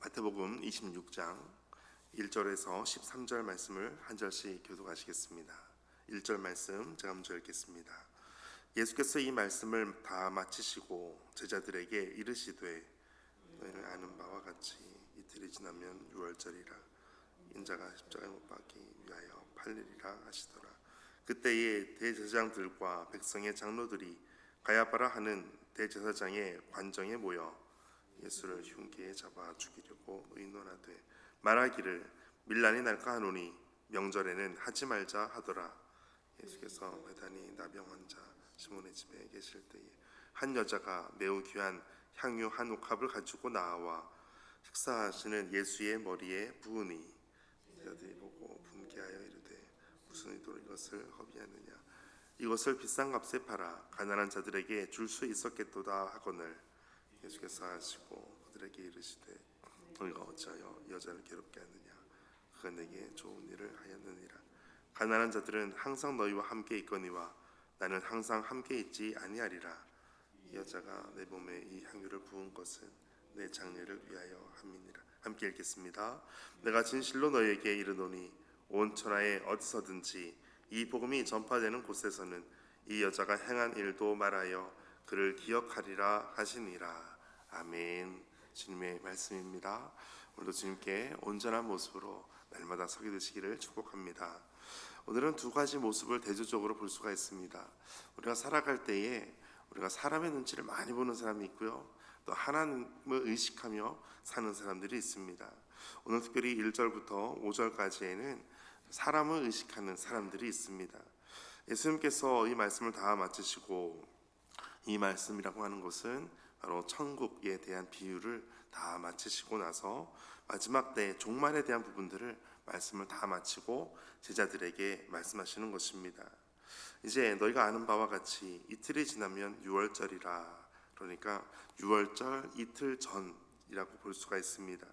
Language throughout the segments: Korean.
마태복음 26장 1절에서 13절 말씀을 한 절씩 교독하시겠습니다. 1절 말씀 제가 먼저 읽겠습니다. 예수께서 이 말씀을 다 마치시고 제자들에게 이르시되 너희는 아는 바와 같이 이틀이 지나면 유월절이라 인자가 십자가에 못 박기 위하여 팔리리라 하시더라. 그때에 대제사장들과 백성의 장로들이 가야바라 하는 대제사장의 관정에 모여 예수를 흉기에 잡아 죽이려고 의논하되 말하기를 밀란이 날까 하노니 명절에는 하지 말자 하더라. 예수께서 베다니 나병 환자 시몬의 집에 계실 때에 한 여자가 매우 귀한 향유 한 옥합을 가지고 나와 식사하시는 예수의 머리에 부으니 제자들이 보고 분개하여 이르되 무슨 의도로 이것을 허비하느냐, 이것을 비싼 값에 팔아 가난한 자들에게 줄 수 있었겠도다 하거늘 예수께서 하시고 그들에게 이르시되 너희가 어찌하여 여자를 괴롭게 하느냐, 그가 내게 좋은 일을 하였느니라. 가난한 자들은 항상 너희와 함께 있거니와 나는 항상 함께 있지 아니하리라. 이 여자가 내 몸에 이 향유를 부은 것은 내 장례를 위하여 함이니라. 함께 읽겠습니다. 내가 진실로 너희에게 이르노니 온 천하에 어디서든지 이 복음이 전파되는 곳에서는 이 여자가 행한 일도 말하여 그를 기억하리라 하시니라. 아멘. 주님의 말씀입니다. 오늘도 주님께 온전한 모습으로 날마다 서게 되시기를 축복합니다. 오늘은 두 가지 모습을 대조적으로 볼 수가 있습니다. 우리가 살아갈 때에 우리가 사람의 눈치를 많이 보는 사람이 있고요, 또 하나님을 의식하며 사는 사람들이 있습니다. 오늘 특별히 1절부터 5절까지에는 사람을 의식하는 사람들이 있습니다. 예수님께서 이 말씀을 다 마치시고, 이 말씀이라고 하는 것은 바로 천국에 대한 비유를 다 마치시고 나서 마지막 때 종말에 대한 부분들을 말씀을 다 마치고 제자들에게 말씀하시는 것입니다. 이제 너희가 아는 바와 같이 이틀이 지나면 유월절이라, 그러니까 유월절 이틀 전이라고 볼 수가 있습니다.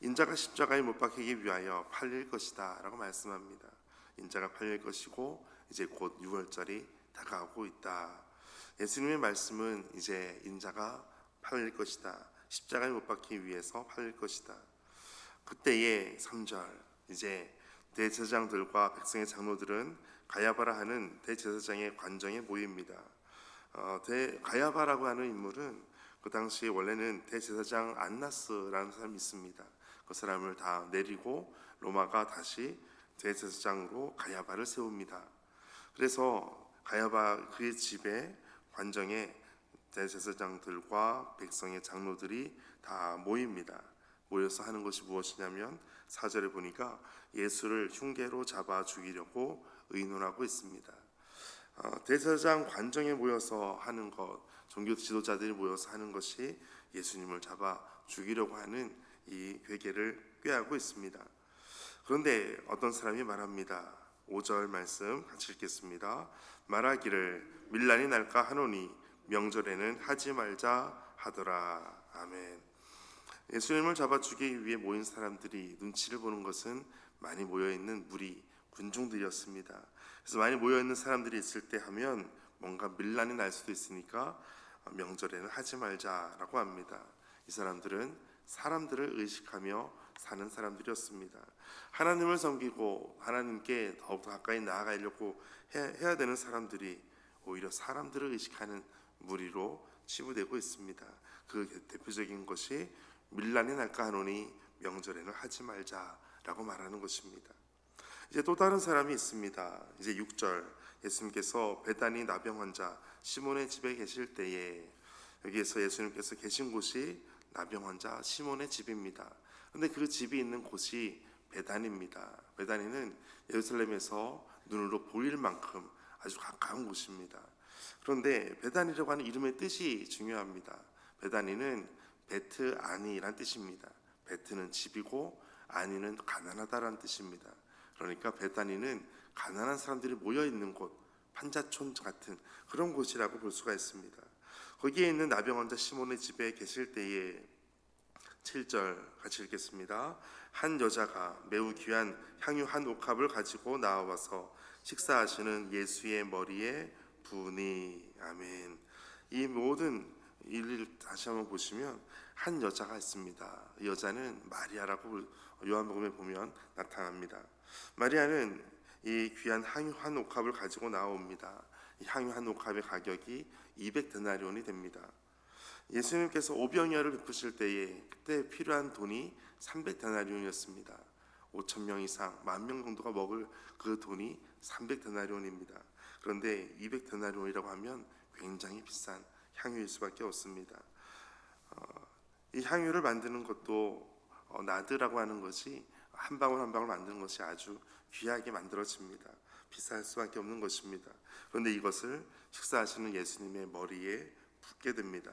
인자가 십자가에 못 박히기 위하여 팔릴 것이다 라고 말씀합니다. 인자가 팔릴 것이고 이제 곧 유월절이 다가오고 있다. 예수님의 말씀은 이제 인자가 팔릴 것이다, 십자가에 못 박히기 위해서 팔릴 것이다. 그때의 3절, 이제 대제사장들과 백성의 장로들은 가야바라 하는 대제사장의 관정에 모입니다. 가야바라고 하는 인물은 그 당시에 원래는 대제사장 안나스라는 사람이 있습니다. 그 사람을 다 내리고 로마가 다시 대제사장으로 가야바를 세웁니다. 그래서 가야바 그의 집에 관정에 대제사장들과 백성의 장로들이 다 모입니다. 모여서 하는 것이 무엇이냐면 4절에 보니까 예수를 흉계로 잡아 죽이려고 의논하고 있습니다. 대제사장 관정에 모여서 하는 것, 종교 지도자들이 모여서 하는 것이 예수님을 잡아 죽이려고 하는 이 괴계를 꾀하고 있습니다. 그런데 어떤 사람이 말합니다. 5절 말씀 같이 읽겠습니다. 말하기를 밀란이 날까 하노니 명절에는 하지 말자 하더라. 아멘. 예수님을 잡아 죽이기 위해 모인 사람들이 눈치를 보는 것은 많이 모여있는 무리, 군중들이었습니다. 그래서 많이 모여있는 사람들이 있을 때 하면 뭔가 밀란이 날 수도 있으니까 명절에는 하지 말자라고 합니다. 이 사람들은 사람들을 의식하며 사는 사람들이었습니다. 하나님을 섬기고 하나님께 더욱더 가까이 나아가려고 해야 되는 사람들이 오히려 사람들을 의식하는 무리로 치부되고 있습니다. 그 대표적인 것이 밀란이 날까 하노니 명절에는 하지 말자라고 말하는 것입니다. 이제 또 다른 사람이 있습니다. 이제 6절, 예수님께서 베다니 나병 환자 시몬의 집에 계실 때에, 여기에서 예수님께서 계신 곳이 나병 환자 시몬의 집입니다. 그런데 그 집이 있는 곳이 베다니입니다. 베다니는 예루살렘에서 눈으로 보일 만큼 아주 가까운 곳입니다. 그런데 베다니라고 하는 이름의 뜻이 중요합니다. 베다니는 베트 아니란 뜻입니다. 베트는 집이고 아니는 가난하다라는 뜻입니다. 그러니까 베다니는 가난한 사람들이 모여 있는 곳, 판자촌 같은 그런 곳이라고 볼 수가 있습니다. 거기에 있는 나병 환자 시몬의 집에 계실 때에 7절 같이 읽겠습니다. 한 여자가 매우 귀한 향유 한 옥합을 가지고 나와서 식사하시는 예수의 머리에 부으니. 아멘. 이 모든 일을 다시 한번 보시면 한 여자가 있습니다. 이 여자는 마리아라고 요한복음에 보면 나타납니다. 마리아는 이 귀한 향유 한 옥합을 가지고 나옵니다. 이 향유 한 옥합의 가격이 200데나리온이 됩니다. 예수님께서 오병이어를 베푸실 때에 그때 필요한 돈이 300데나리온이었습니다. 5,000명 이상, 10,000명 정도가 먹을 그 돈이 300데나리온입니다. 그런데 200데나리온이라고 하면 굉장히 비싼 향유일 수밖에 없습니다. 이 향유를 만드는 것도 나드라고 하는 것이 한 방울 한 방울 만드는 것이 아주 귀하게 만들어집니다. 비쌀 수밖에 없는 것입니다. 그런데 이것을 식사하시는 예수님의 머리에 붓게 됩니다.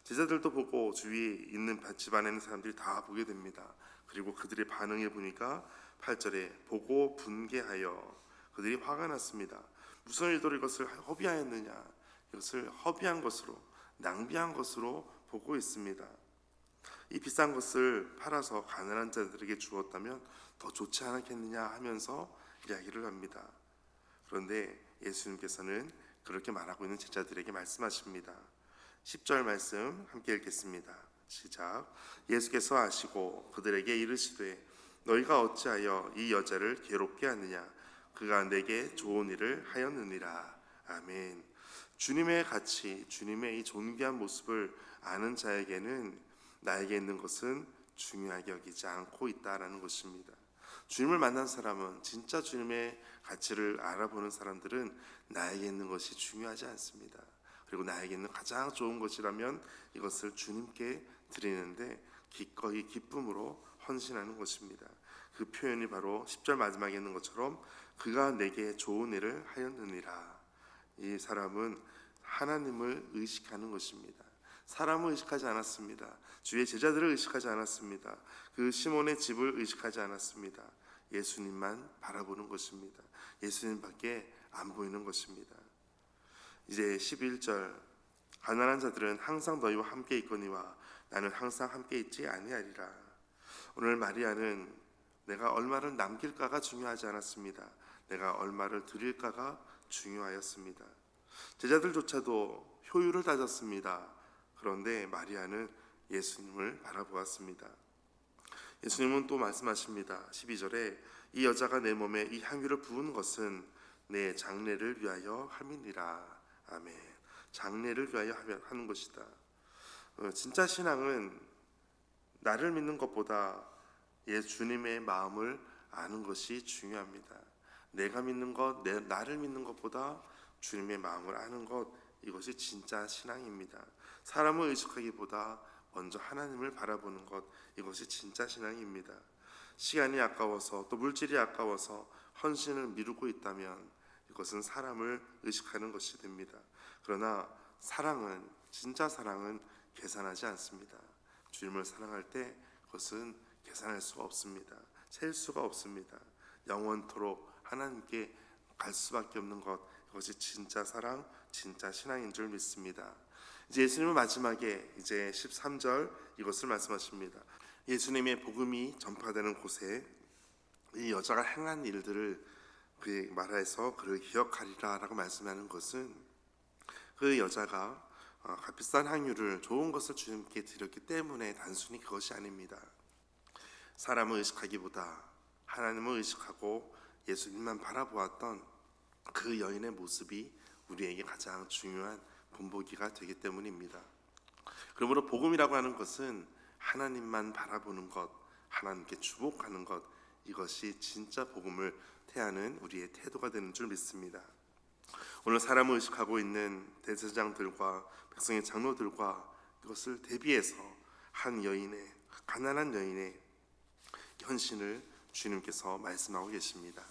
제자들도 보고 주위에 있는 집안에 있는 사람들이 다 보게 됩니다. 그리고 그들의 반응을 보니까 8절에 보고 분개하여 그들이 화가 났습니다. 무슨 의도로 이것을 허비하였느냐, 이것을 허비한 것으로, 낭비한 것으로 보고 있습니다. 이 비싼 것을 팔아서 가난한 자들에게 주었다면 더 좋지 않았겠느냐 하면서 이야기를 합니다. 그런데 예수님께서는 그렇게 말하고 있는 제자들에게 말씀하십니다. 10절 말씀 함께 읽겠습니다. 시작. 예수께서 아시고 그들에게 이르시되 너희가 어찌하여 이 여자를 괴롭게 하느냐, 그가 내게 좋은 일을 하였느니라. 아멘. 주님의 가치, 주님의 이 존귀한 모습을 아는 자에게는 나에게 있는 것은 중요하게 여기지 않고 있다라는 것입니다. 주님을 만난 사람은, 진짜 주님의 가치를 알아보는 사람들은 나에게 있는 것이 중요하지 않습니다. 그리고 나에게 있는 가장 좋은 것이라면 이것을 주님께 드리는데 기꺼이 기쁨으로 헌신하는 것입니다. 그 표현이 바로 10절 마지막에 있는 것처럼 그가 내게 좋은 일을 하였느니라. 이 사람은 하나님을 의식하는 것입니다. 사람을 의식하지 않았습니다. 주의 제자들을 의식하지 않았습니다. 그 시몬의 집을 의식하지 않았습니다. 예수님만 바라보는 것입니다. 예수님밖에 안 보이는 것입니다. 이제 11절, 가난한 자들은 항상 너희와 함께 있거니와 나는 항상 함께 있지 아니하리라. 오늘 마리아는 내가 얼마를 남길까가 중요하지 않았습니다. 내가 얼마를 드릴까가 중요하였습니다. 제자들조차도 효율을 따졌습니다. 그런데 마리아는 예수님을 바라보았습니다. 예수님은 또 말씀하십니다. 12절에 이 여자가 내 몸에 이 향유를 부은 것은 내 장례를 위하여 함이니라. 아멘. 장례를 위하여 하는 것이다. 진짜 신앙은 나를 믿는 것보다 주님의 마음을 아는 것이 중요합니다. 내가 믿는 것, 나를 믿는 것보다 주님의 마음을 아는 것, 이것이 진짜 신앙입니다. 사람을 의식하기보다 먼저 하나님을 바라보는 것, 이것이 진짜 신앙입니다. 시간이 아까워서 또 물질이 아까워서 헌신을 미루고 있다면 이것은 사람을 의식하는 것이 됩니다. 그러나 사랑은, 진짜 사랑은 계산하지 않습니다. 주님을 사랑할 때 그것은 계산할 수가 없습니다. 셀 수가 없습니다. 영원토록 하나님께 갈 수밖에 없는 것, 이것이 진짜 사랑, 진짜 신앙인 줄 믿습니다. 이제 예수님은 마지막에 이제 13절 이것을 말씀하십니다. 예수님의 복음이 전파되는 곳에 이 여자가 행한 일들을 그 말해서 그를 기억하리라 라고 말씀하는 것은 그 여자가 값비싼 향유를, 좋은 것을 주님께 드렸기 때문에 단순히 그것이 아닙니다. 사람을 의식하기보다 하나님을 의식하고 예수님만 바라보았던 그 여인의 모습이 우리에게 가장 중요한 본보기가 되기 때문입니다. 그러므로 복음이라고 하는 것은 하나님만 바라보는 것, 하나님께 주목하는 것, 이것이 진짜 복음을 태하는 우리의 태도가 되는 줄 믿습니다. 오늘 사람을 의식하고 있는 대제사장들과 백성의 장로들과 이것을 대비해서 한 여인의, 가난한 여인의 헌신을 주님께서 말씀하고 계십니다.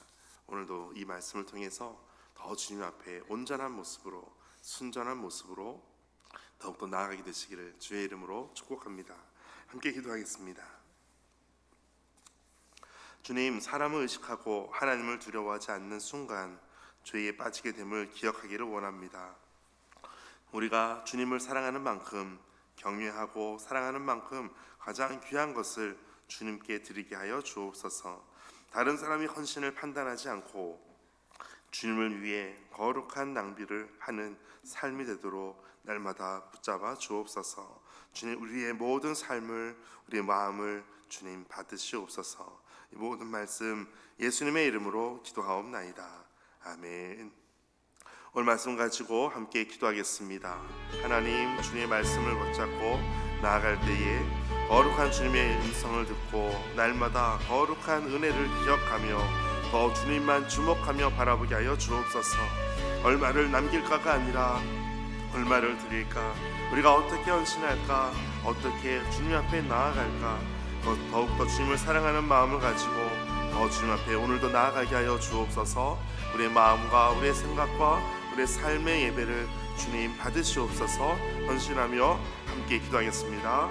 오늘도 이 말씀을 통해서 더 주님 앞에 온전한 모습으로, 순전한 모습으로 더욱더 나아가게 되시기를 주의 이름으로 축복합니다. 함께 기도하겠습니다. 주님, 사람을 의식하고 하나님을 두려워하지 않는 순간 죄에 빠지게 됨을 기억하기를 원합니다. 우리가 주님을 사랑하는 만큼, 경외하고 사랑하는 만큼 가장 귀한 것을 주님께 드리게 하여 주옵소서. 다른 사람이 헌신을 판단하지 않고 주님을 위해 거룩한 낭비를 하는 삶이 되도록 날마다 붙잡아 주옵소서. 주님, 우리의 모든 삶을, 우리의 마음을 주님 받으시옵소서. 이 모든 말씀 예수님의 이름으로 기도하옵나이다. 아멘. 오늘 말씀 가지고 함께 기도하겠습니다. 하나님, 주님의 말씀을 붙잡고 나아갈 때에 거룩한 주님의 음성을 듣고 날마다 거룩한 은혜를 기억하며 더 주님만 주목하며 바라보게 하여 주옵소서. 얼마를 남길까가 아니라 얼마를 드릴까, 우리가 어떻게 헌신할까, 어떻게 주님 앞에 나아갈까, 더욱더 주님을 사랑하는 마음을 가지고 더 주님 앞에 오늘도 나아가게 하여 주옵소서. 우리의 마음과 우리의 생각과 우리의 삶의 예배를 주님 받으시옵소서. 헌신하며 함께 기도하겠습니다.